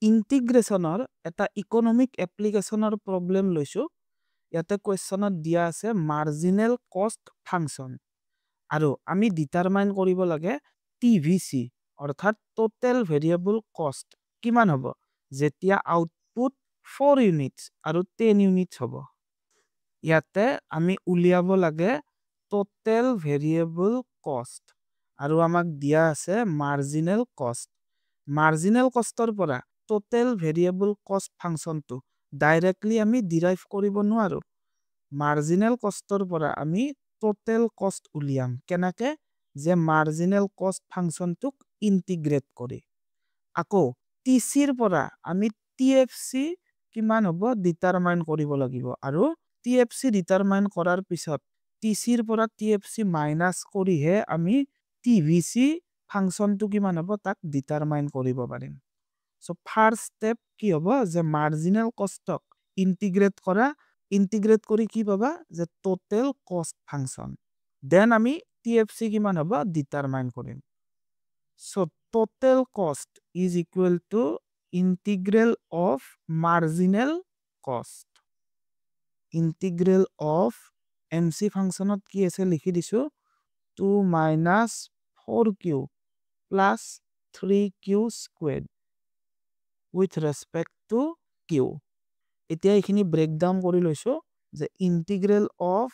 ইন্টিগ্ৰেশনৰ এটা economic এপ্লিকেশনৰ problem লৈছো ইয়াতে কোৱেশ্চনত দিয়া আছে মাৰ্জিনেল কষ্ট ফাংচন আৰু আমি ডিটাৰমাইন কৰিব লাগে টিভিসি অৰ্থাৎ টোটেল ভেৰিয়েবল কষ্ট কিমান হ'ব যেতিয়া আউটপুট 4 ইউনিটস আৰু 10 ইউনিটস হ'ব ইয়াতে আমি উলিয়াব লাগে টোটেল ভেৰিয়েবল কষ্ট আৰু আমাক দিয়া আছে মাৰ্জিনেল কষ্ট মাৰ্জিনেল কষ্টৰ পৰা টোটেল ভেৰিয়েবল কষ্ট ফাংচনটো ডাইৰেক্টলি আমি ডিৰাইভ কৰিব নোৱাৰো মাৰ্জিনেল কষ্টৰ পৰা আমি টোটেল কষ্ট উলিয়াম কেনেকে যে মাৰ্জিনেল কষ্ট ফাংচনটোক ইন্টিগ্ৰেট কৰি আকৌ টিচিৰ পৰা আমি টিএফসি কিমান হ'ব ডিটাৰমাইন কৰিব লাগিব আৰু টিএফসি ডিটাৰমাইন কৰাৰ পিছত টিচিৰ পৰা টিএফসি মাইনাস কৰিহে আমি টিভিসি ফাংচনটো কিমান হ'ব তাক ডিটাৰমাইন কৰিব পাৰিম সো ফাৰ্স্ট স্টেপ কি হ'ব যে মাৰ্জিনেল কষ্টক ইন্টিগ্ৰেট কৰি কি পাবা যে টোটেল কষ্ট ফাংচন দেন আমি টিএফসি কিমান হ'ব ডিটাৰমাইন কৰিম সো টোটেল কষ্ট is equal to integral of marginal কষ্ট ইন্টিগ্ৰেল অফ এমসি ফাংচনত কি আছে লিখি দিছো 2 minus 4q plus 3q squared with respect to q এতিয়া এইখিনি ব্ৰেকডাউন কৰি লৈছো যে integral of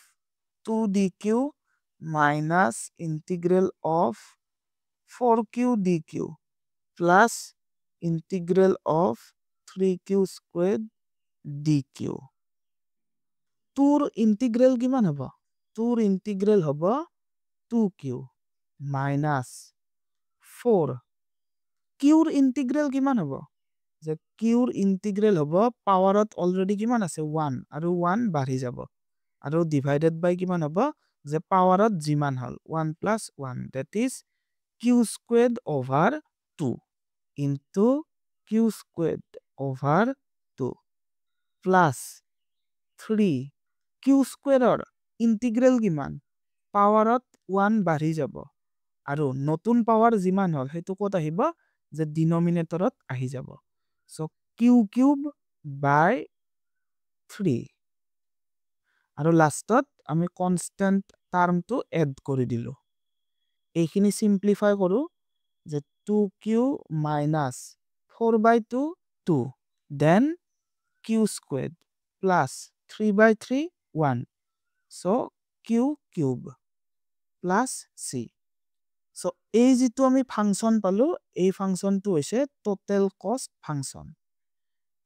2dq minus integral of 4q dq plus integral of 3q squared dq তোৰ ইন্টিগ্ৰেল কিমান হ'ব তোৰ ইন্টিগ্ৰেল হ'ব 2q minus 4 qৰ ইন্টিগ্ৰেল কিমান হ'ব যে qৰ ইন্টিগ্ৰেল হ'ব পাৱাৰত অলৰেডি কিমান আছে 1 আৰু 1 বাঢ়ি যাব আৰু ডিভাইডেড বাই কিমান হ'ব যে পাৱাৰত যিমান হল 1 plus 1 that is q squared over 2 into q squared over 2 plus 3 q squareৰ integral কিমান পাৱাৰত 1 বাঢ়ি যাব আৰু নতুন পাৱাৰ যিমান হল হেতু কত আহিব যে ডিনোমিনেটৰত আহি যাব সো q কিউব বাই 3 আৰু লাষ্টত আমি কনস্ট্যান্ট টাৰ্মটো এড কৰি দিলো এইখিনি সিম্পলিফাই কৰো যে 2q minus 4 by 2 2 then q squared plus 3 by 3 1 so q cube plus c so এই যেটো আমি ফাংশন পালো এই ফাংশনটো হৈছে টোটেল কষ্ট ফাংশন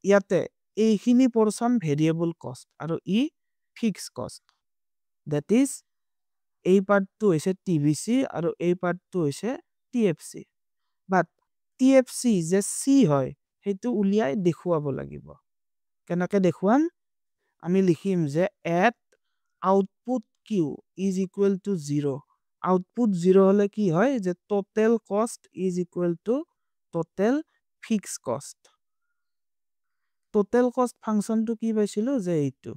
ইয়াতে এইখিনি পোরশন ভেৰিয়েবল কষ্ট আৰু ই ফিক্স কষ্ট that is এই পাৰ্টটো হৈছে টিভিসি আৰু এই পাৰ্টটো হৈছে টিএফসি বাট টিএফসি যে সি হয় হেতু উলিয়াই দেখুৱাব লাগিব কেনেকৈ দেখুৱাম আমি লিখিম যে at output q is equal to 0 output 0 হলে কি হয় যে total cost is equal to total fixed cost total cost ফাংশনটো কি পাইছিলো যে এইটো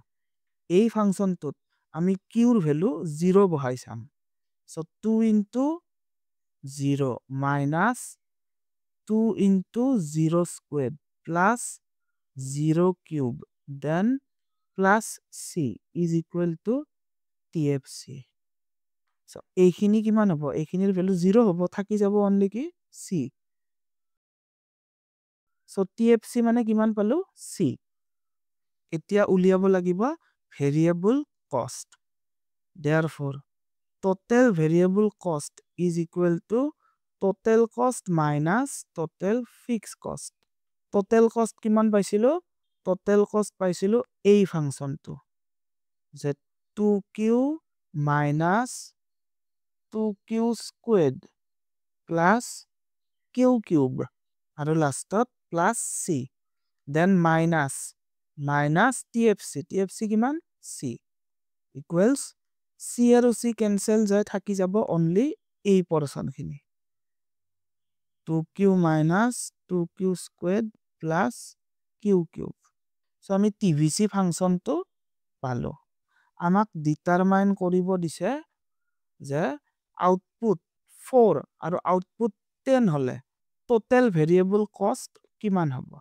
এই ফাংশনটোত আমি qৰ ভ্যালু 0 বহাই চাম so 2 into 0 minus 2 into 0 squared plus 0 cube then plus c is equal to TFC so এইখিনি কিমান হ'ব এইখিনিৰ ভ্যালু 0 হ'ব থাকি যাব অনলি কি c so TFC মানে কিমান পালো c এতিয়া উলিয়াব লাগিব ভেৰিয়েবল কষ্ট therefore total variable cost is equal to total cost minus total fixed cost total cost কিমান পাইছিলো total cost পাইছিলো এই ফাংশনটো যে 2q minus 2q squared plus q cube আৰু লাষ্টত plus c then minus TFC কিমান c equals c আৰু c cancel যায় থাকি যাব only এই পোরশন খিনি 2q minus 2q squared plus q cube so আমি TVC ফাংশনটো পালো আমাক ডিটারমাইন কৰিব দিছে যে আউটপুট 4 আৰু আউটপুট 10 হলে টোটাল ভেৰিয়েবল কষ্ট কিমান হ'ব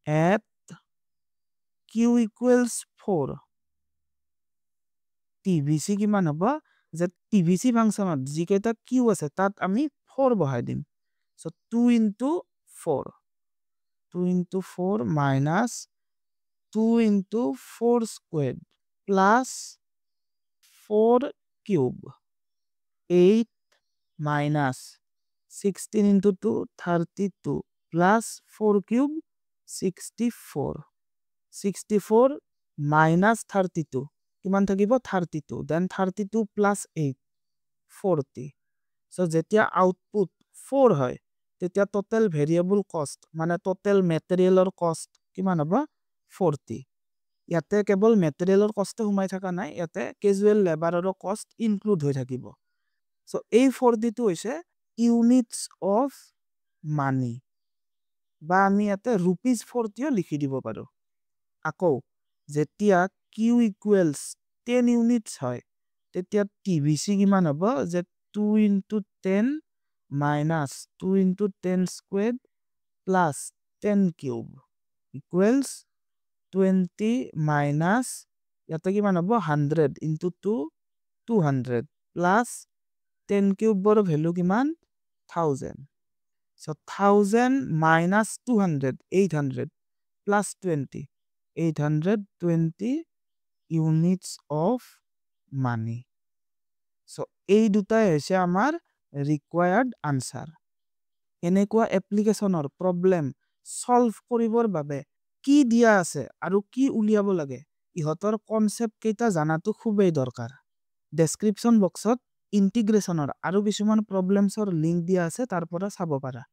at q equals 4 tvc কিমান হ'ব যে tvc ফাংচনত যিকেইটা q আছে তাত আমি 4 বহাই দিম so 2 into 4 2 into 4 minus 2 into 4 squared plus 4 cube 8 minus 16 into 2 32 plus 4 cube 64 64 minus 32 কিমান থাকিব 32 then 32 plus 8 40 so যেতিয়া আউটপুট 4 হয় তেতিয়া টোটাল ভেৰিয়েবল কষ্ট মানে টোটাল মেটেৰিয়েলৰ কষ্ট কিমান হ'ব 40 ইয়াতে কেৱল মেটেৰিয়েলৰ কষ্ট সোমাই থকা নাই ইয়াতে কেজুৱেল লেবাৰৰো কষ্ট ইনক্লুড হৈ থাকিব so এই 40 টো হৈছে ইউনিটস অফ মানি বা আমি ইয়াতে rupees 40 ও লিখি দিব পাৰো আকৌ যেতিয়া q equals 10 units হয় তেতিয়া tvc কিমান হ'ব যে 2 into 10 minus 2 into 10 squared plus 10 cube equals 20 minus ইয়াতে কিমান হ'ব 100 into 2 200 plus 10 cube বৰ ভ্যালু কিমান 1000 so 1000 minus 200 800 plus 20 820 units of money so এই দুটাই হৈছে আমাৰ required answer এনেকুৱা এপ্লিকেশনৰ প্ৰবলেম সলভ কৰিবৰ বাবে কি দিয়া আছে আৰু কি উলিয়াব লাগে ইহতৰ কনসেপ্ট কেইটা জানাটো খুবেই দৰকাৰ ডেসক্ৰিপশন বক্সত ইন্টিগ্ৰেশনৰ আৰু কিছুমান প্ৰবলেমছৰ লিংক দিয়া আছে তাৰ পৰা চাব পাৰা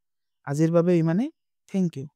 আজিৰ বাবে ইমানে থ্যাংক ইউ